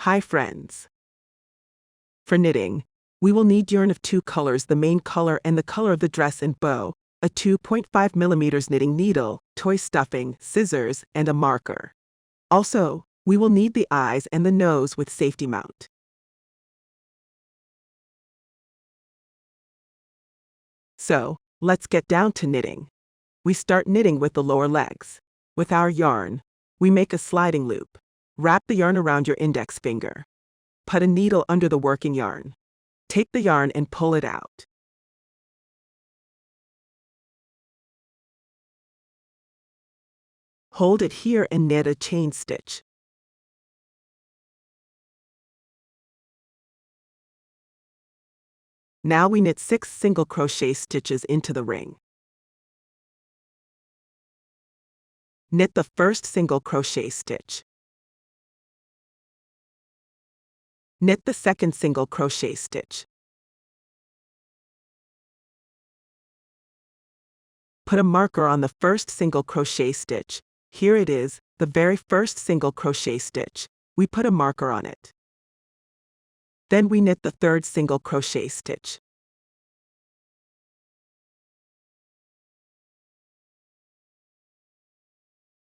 Hi friends. For knitting, we will need yarn of two colors, the main color and the color of the dress and bow, a 2.5 mm knitting needle, toy stuffing, scissors, and a marker. Also, we will need the eyes and the nose with safety mount. So, let's get down to knitting. We start knitting with the lower legs. With our yarn, we make a sliding loop. Wrap the yarn around your index finger. Put a needle under the working yarn. Take the yarn and pull it out. Hold it here and knit a chain stitch. Now we knit 6 single crochet stitches into the ring. Knit the first single crochet stitch. Knit the second single crochet stitch. Put a marker on the first single crochet stitch. Here it is, the very first single crochet stitch. We put a marker on it. Then we knit the third single crochet stitch.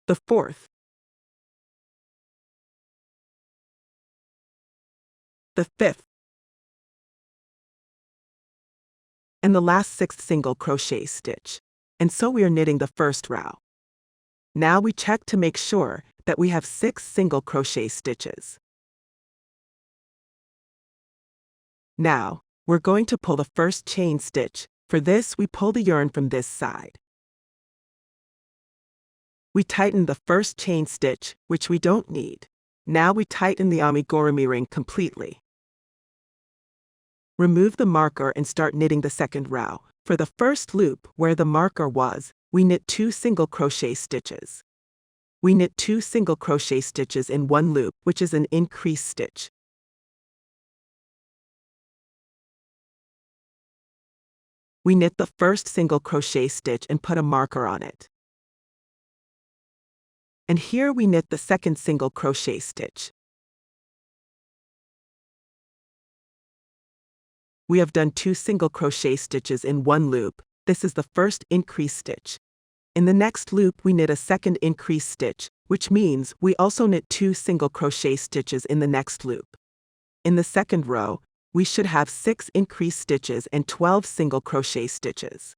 The fourth. The fifth. And the last sixth single crochet stitch. And so we are knitting the first row. Now we check to make sure that we have 6 single crochet stitches. Now, we're going to pull the first chain stitch. For this, we pull the yarn from this side. We tighten the first chain stitch, which we don't need. Now we tighten the amigurumi ring completely. Remove the marker and start knitting the second row. For the first loop, where the marker was, we knit 2 single crochet stitches. We knit 2 single crochet stitches in one loop, which is an increase stitch. We knit the first single crochet stitch and put a marker on it. And here we knit the second single crochet stitch. We have done 2 single crochet stitches in one loop. This is the first increase stitch. In the next loop we knit a second increase stitch, which means we also knit 2 single crochet stitches in the next loop. In the second row, we should have 6 increase stitches and 12 single crochet stitches.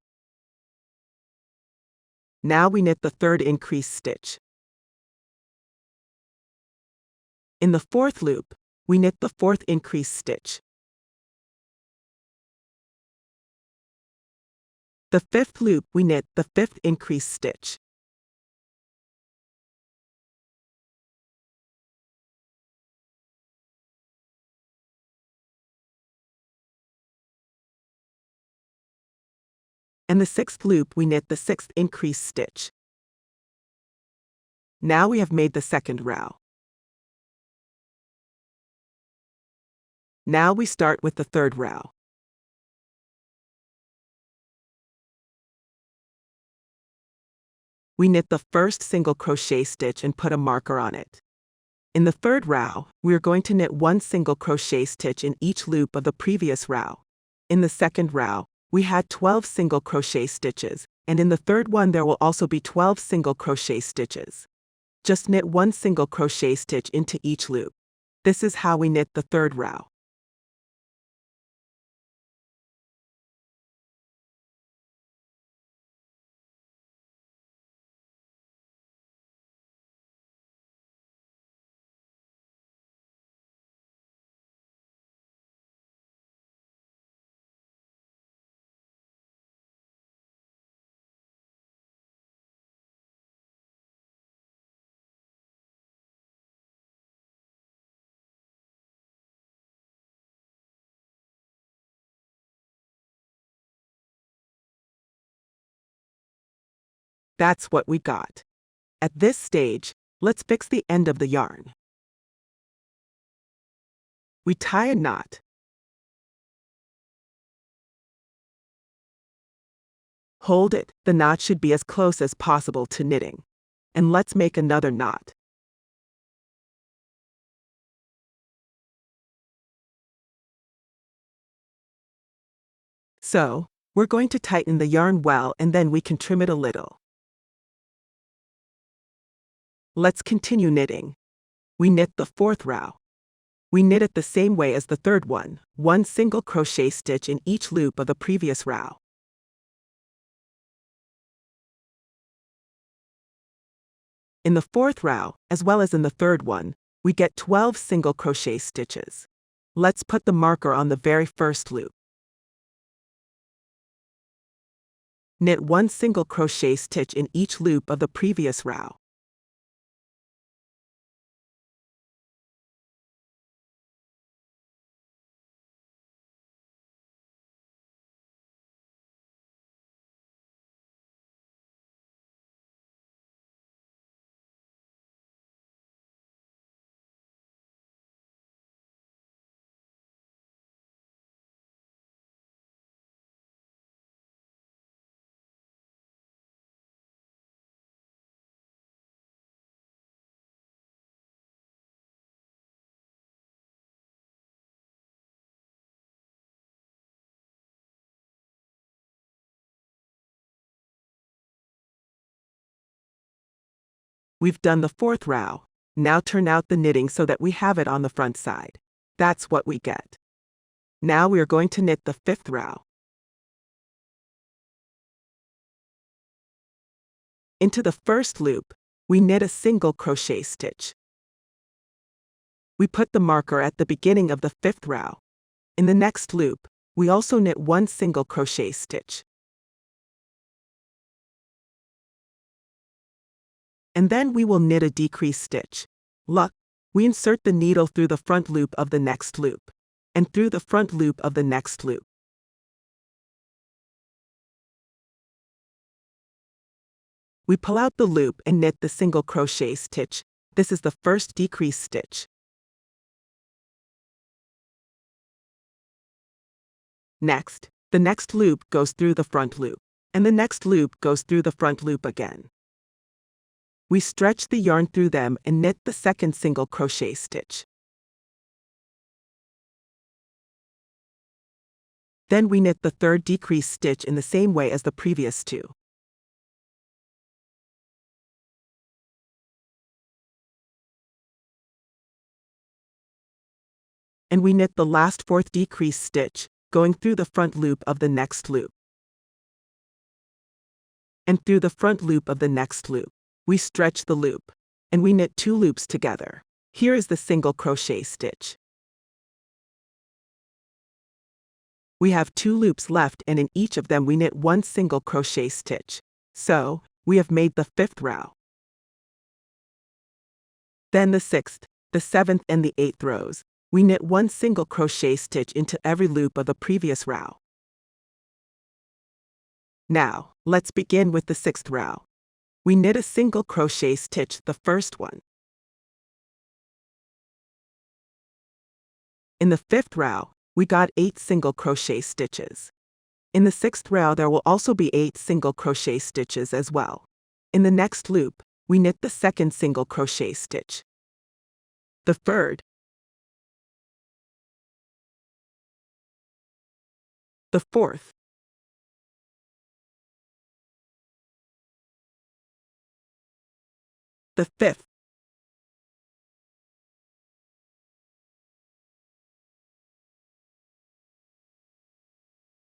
Now we knit the third increase stitch. In the fourth loop, we knit the fourth increase stitch. The fifth loop, we knit the fifth increase stitch. And the sixth loop, we knit the sixth increase stitch. Now we have made the second row. Now we start with the third row. We knit the first single crochet stitch and put a marker on it. In the third row, we are going to knit 1 single crochet stitch in each loop of the previous row. In the second row, we had 12 single crochet stitches, and in the third one there will also be 12 single crochet stitches. Just knit 1 single crochet stitch into each loop. This is how we knit the third row. That's what we got. At this stage, let's fix the end of the yarn. We tie a knot. Hold it, the knot should be as close as possible to knitting. And let's make another knot. So, we're going to tighten the yarn well and then we can trim it a little. Let's continue knitting. We knit the fourth row. We knit it the same way as the third one single crochet stitch in each loop of the previous row. In the fourth row, as well as in the third one, we get 12 single crochet stitches. Let's put the marker on the very first loop. Knit one single crochet stitch in each loop of the previous row. We've done the fourth row. Now turn out the knitting so that we have it on the front side. That's what we get. Now we are going to knit the fifth row. Into the first loop, we knit a single crochet stitch. We put the marker at the beginning of the fifth row. In the next loop, we also knit one single crochet stitch. And then we will knit a decrease stitch. Look, we insert the needle through the front loop of the next loop, and through the front loop of the next loop. We pull out the loop and knit the single crochet stitch. This is the first decrease stitch. Next, the next loop goes through the front loop, and the next loop goes through the front loop again. We stretch the yarn through them and knit the second single crochet stitch. Then we knit the third decrease stitch in the same way as the previous two. And we knit the last fourth decrease stitch, going through the front loop of the next loop. And through the front loop of the next loop, we stretch the loop, and we knit two loops together. Here is the single crochet stitch. We have two loops left and in each of them we knit one single crochet stitch. So, we have made the fifth row. Then the sixth, the seventh and the eighth rows, we knit one single crochet stitch into every loop of the previous row. Now, let's begin with the sixth row. We knit a single crochet stitch, the first one. In the fifth row, we got 8 single crochet stitches. In the sixth row there will also be 8 single crochet stitches as well. In the next loop, we knit the second single crochet stitch. The third, the fourth, the fifth,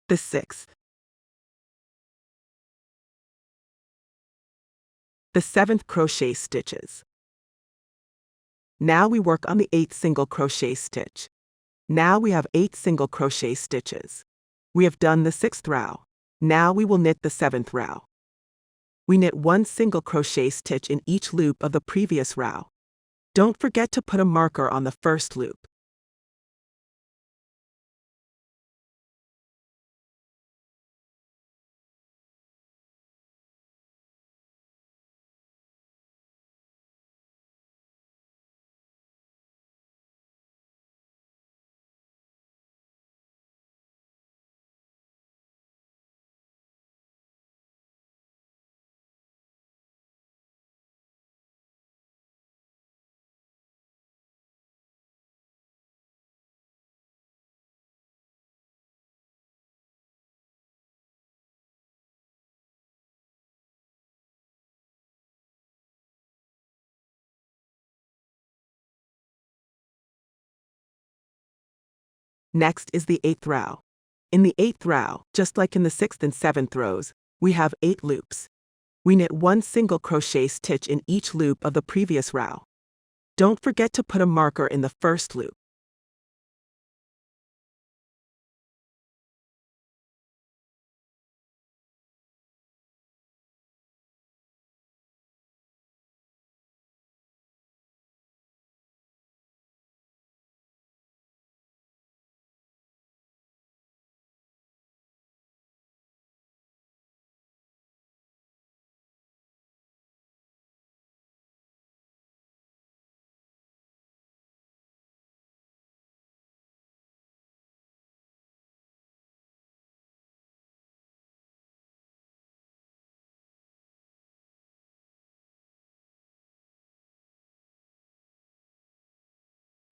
the sixth, the seventh crochet stitches. Now we work on the 8th single crochet stitch. Now we have 8 single crochet stitches. We have done the 6th row. Now we will knit the 7th row. We knit one single crochet stitch in each loop of the previous row. Don't forget to put a marker on the first loop. Next is the 8th row. In the 8th row, just like in the 6th and 7th rows, we have 8 loops. We knit 1 single crochet stitch in each loop of the previous row. Don't forget to put a marker in the first loop.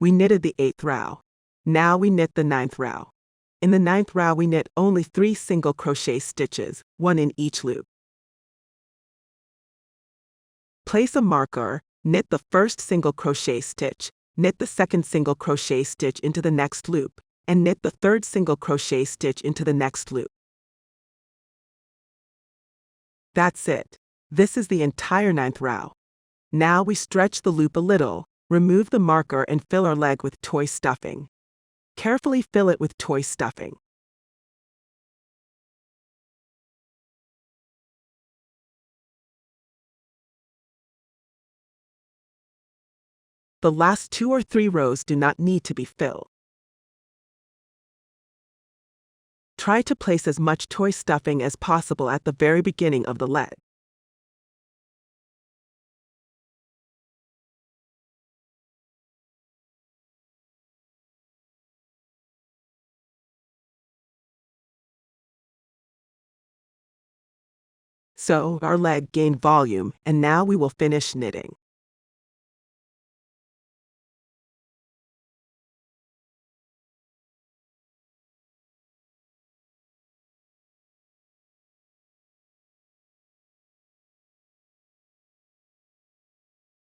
We knitted the 8th row. Now we knit the 9th row. In the 9th row we knit only 3 single crochet stitches, 1 in each loop. Place a marker, knit the first single crochet stitch, knit the second single crochet stitch into the next loop, and knit the third single crochet stitch into the next loop. That's it. This is the entire 9th row. Now we stretch the loop a little, remove the marker and fill our leg with toy stuffing. Carefully fill it with toy stuffing. The last 2 or 3 rows do not need to be filled. Try to place as much toy stuffing as possible at the very beginning of the leg. So, our leg gained volume, and now we will finish knitting.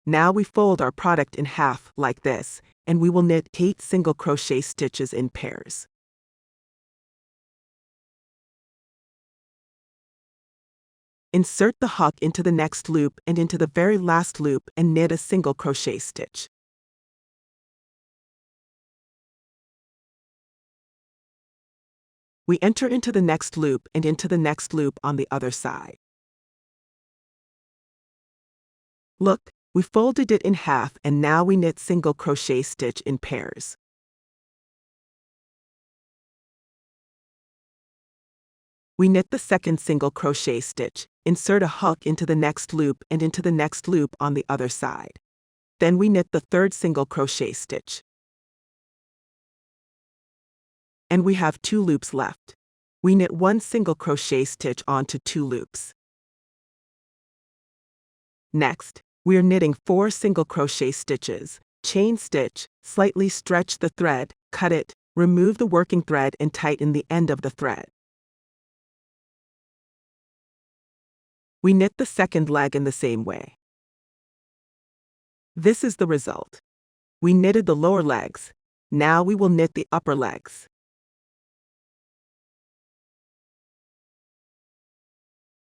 Now we fold our product in half, like this, and we will knit 8 single crochet stitches in pairs. Insert the hook into the next loop and into the very last loop and knit a single crochet stitch. We enter into the next loop and into the next loop on the other side. Look, we folded it in half and now we knit single crochet stitch in pairs. We knit the second single crochet stitch, insert a hook into the next loop and into the next loop on the other side. Then we knit the third single crochet stitch. And we have 2 loops left. We knit 1 single crochet stitch onto 2 loops. Next, we are knitting 4 single crochet stitches, chain stitch, slightly stretch the thread, cut it, remove the working thread and tighten the end of the thread. We knit the second leg in the same way. This is the result. We knitted the lower legs. Now we will knit the upper legs.